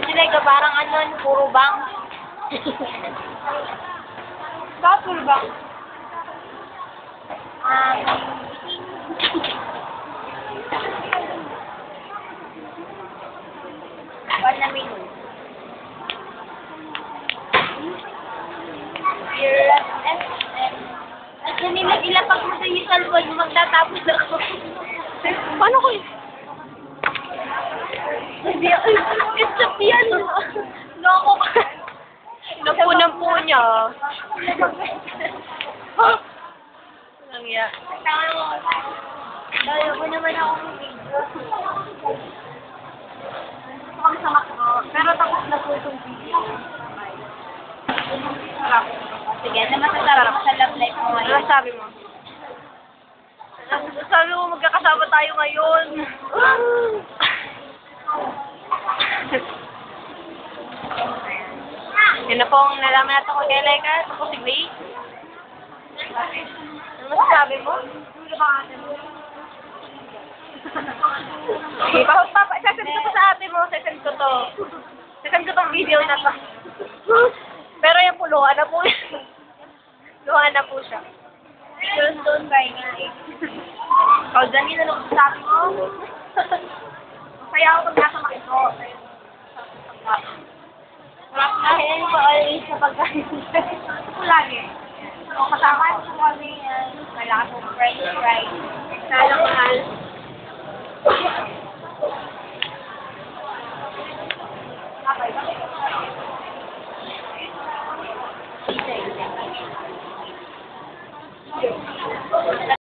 Sila ka parang ano, puro bang. Bakit puro bang? Panamino. At kanina ilapag mo sa iyo salbon, magtatapos ako. Paano ko yun? Hindi ako. Ketchup yan. Loko ka. Napunang po niya. Ang iya. Dahil ko naman ako video. Kung sa makro. Pero tapos na po itong video. Sarap. Sige, ano masasarap sa love life mo ngayon? Ano sabi mo? Sabi mo magkakasama tayo ngayon. Yun na pong nalaman natin kung kailan ka. Ito po si Grace. Ano masasabi mo? Sasend ko to sa ate mo. Sasend ko to. Sasend ko tong video na to. Pero yung po, luha na po. Luha na po siya. Don't cry nga eh. O, dyan yun na lang sa ate mo. Masaya ako pag nasa makito. Dahil ko always sa pagkain. Ito lagi. Kung kasama ko kami, malakas ng french fries. Salang mahal.